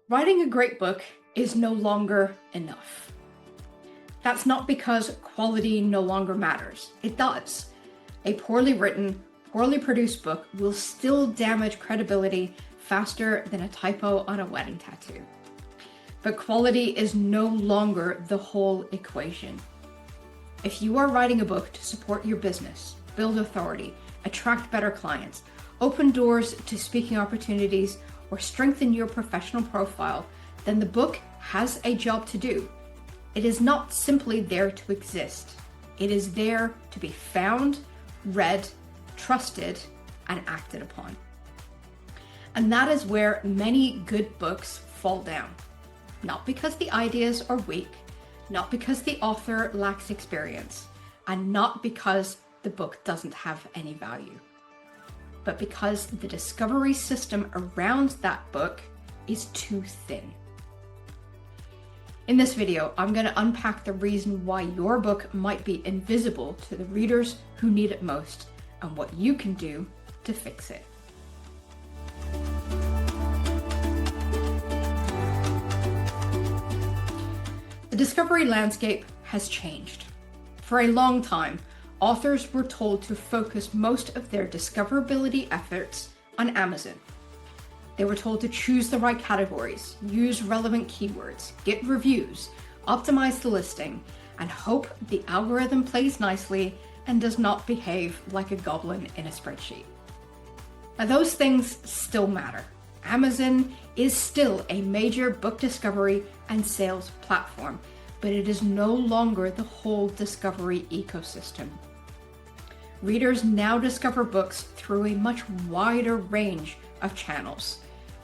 Writing a great book is no longer enough. That's not because quality no longer matters. It does. A poorly written, poorly produced book will still damage credibility faster than a typo on a wedding tattoo. But quality is no longer the whole equation. If you are writing a book to support your business, build authority, attract better clients, open doors to speaking opportunities, or strengthen your professional profile, then the book has a job to do. It is not simply there to exist. It is there to be found, read, trusted, and acted upon. And that is where many good books fall down. Not because the ideas are weak, not because the author lacks experience, and not because the book doesn't have any value, but because the discovery system around that book is too thin. In this video, I'm going to unpack the reason why your book might be invisible to the readers who need it most, and what you can do to fix it. The discovery landscape has changed. For a long time, authors were told to focus most of their discoverability efforts on Amazon. They were told to choose the right categories, use relevant keywords, get reviews, optimize the listing, and hope the algorithm plays nicely and does not behave like a goblin in a spreadsheet. Now, those things still matter. Amazon is still a major book discovery and sales platform, but it is no longer the whole discovery ecosystem. Readers now discover books through a much wider range of channels.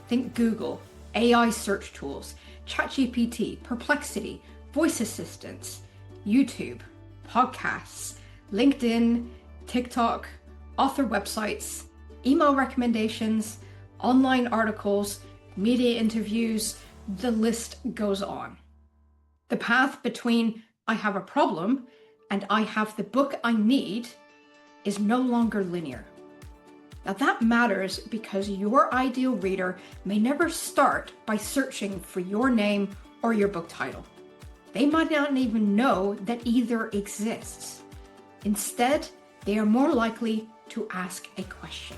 Think Google, AI search tools, ChatGPT, Perplexity, voice assistants, YouTube, podcasts, LinkedIn, TikTok, author websites, email recommendations, online articles, media interviews, the list goes on. The path between I have a problem and I have the book I need is no longer linear. Now that matters because your ideal reader may never start by searching for your name or your book title. They might not even know that either exists. Instead, they are more likely to ask a question.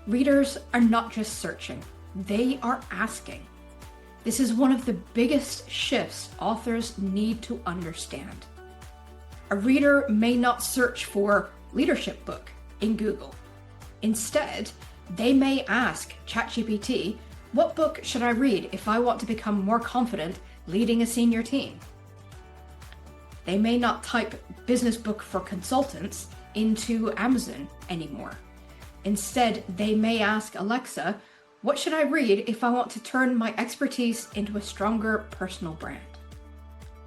Readers are not just searching, they are asking. This is one of the biggest shifts authors need to understand. A reader may not search for leadership book in Google. Instead, they may ask ChatGPT, what book should I read if I want to become more confident leading a senior team? They may not type business book for consultants into Amazon anymore. Instead, they may ask Alexa, what should I read if I want to turn my expertise into a stronger personal brand?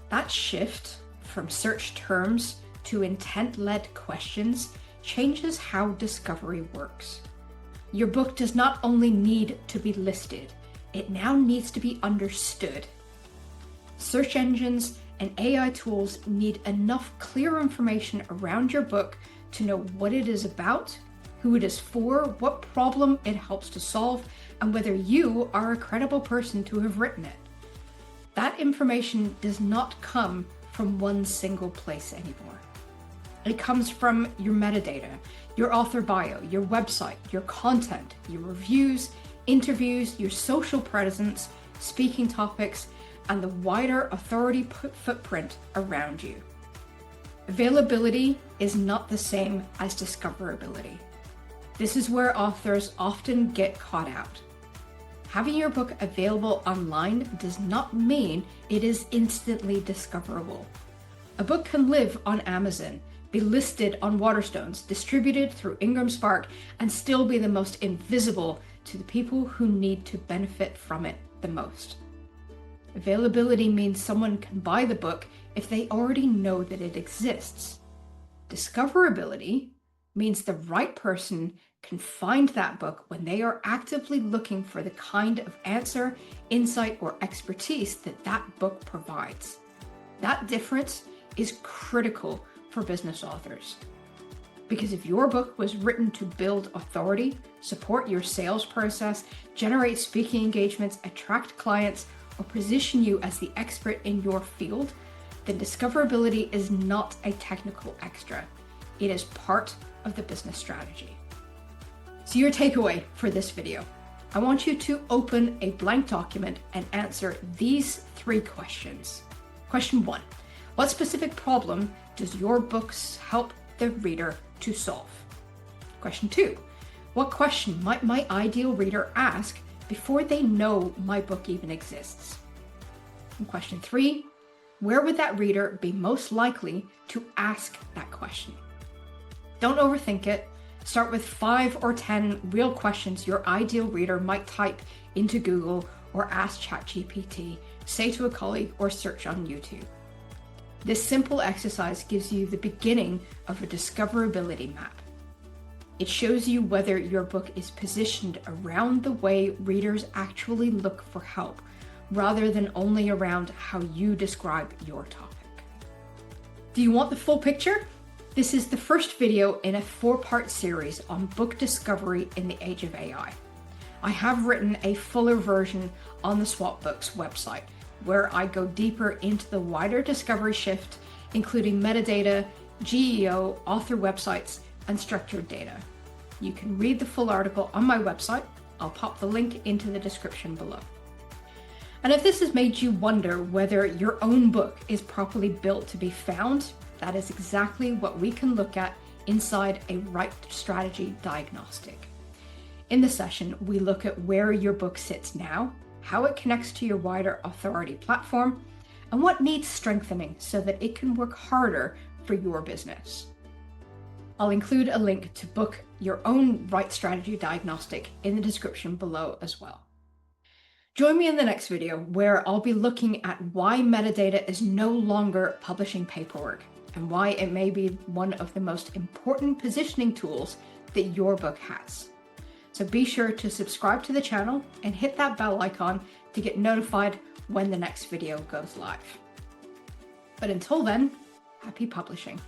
That shift from search terms to intent-led questions changes how discovery works. Your book does not only need to be listed, it now needs to be understood. Search engines and AI tools need enough clear information around your book to know what it is about, who it is for, what problem it helps to solve, and whether you are a credible person to have written it. That information does not come from one single place anymore. It comes from your metadata, your author bio, your website, your content, your reviews, interviews, your social presence, speaking topics, and the wider authority footprint around you. Availability is not the same as discoverability. This is where authors often get caught out. Having your book available online does not mean it is instantly discoverable. A book can live on Amazon, be listed on Waterstones, distributed through Ingram Spark, and still be the most invisible to the people who need to benefit from it the most. Availability means someone can buy the book if they already know that it exists. Discoverability means the right person can find that book when they are actively looking for the kind of answer, insight, or expertise that that book provides. That difference is critical for business authors. Because if your book was written to build authority, support your sales process, generate speaking engagements, attract clients, or position you as the expert in your field, then discoverability is not a technical extra. It is part of the business strategy. So your takeaway for this video, I want you to open a blank document and answer these 3 questions. Question 1, what specific problem does your books help the reader to solve? Question 2, what question might my ideal reader ask before they know my book even exists? And question 3, where would that reader be most likely to ask that question? Don't overthink it. Start with 5 or 10 real questions your ideal reader might type into Google or ask ChatGPT, say to a colleague, or search on YouTube. This simple exercise gives you the beginning of a discoverability map. It shows you whether your book is positioned around the way readers actually look for help, rather than only around how you describe your topic. Do you want the full picture? This is the first video in a 4-part series on book discovery in the age of AI. I have written a fuller version on the SWATT Books website, where I go deeper into the wider discovery shift, including metadata, GEO, author websites, and structured data. You can read the full article on my website. I'll pop the link into the description below. And if this has made you wonder whether your own book is properly built to be found, that is exactly what we can look at inside a right strategy diagnostic. In the session, we look at where your book sits now, how it connects to your wider authority platform, and what needs strengthening so that it can work harder for your business. I'll include a link to book your own right strategy diagnostic in the description below as well. Join me in the next video where I'll be looking at why metadata is no longer publishing paperwork and why it may be one of the most important positioning tools that your book has. So be sure to subscribe to the channel and hit that bell icon to get notified when the next video goes live. But until then, happy publishing.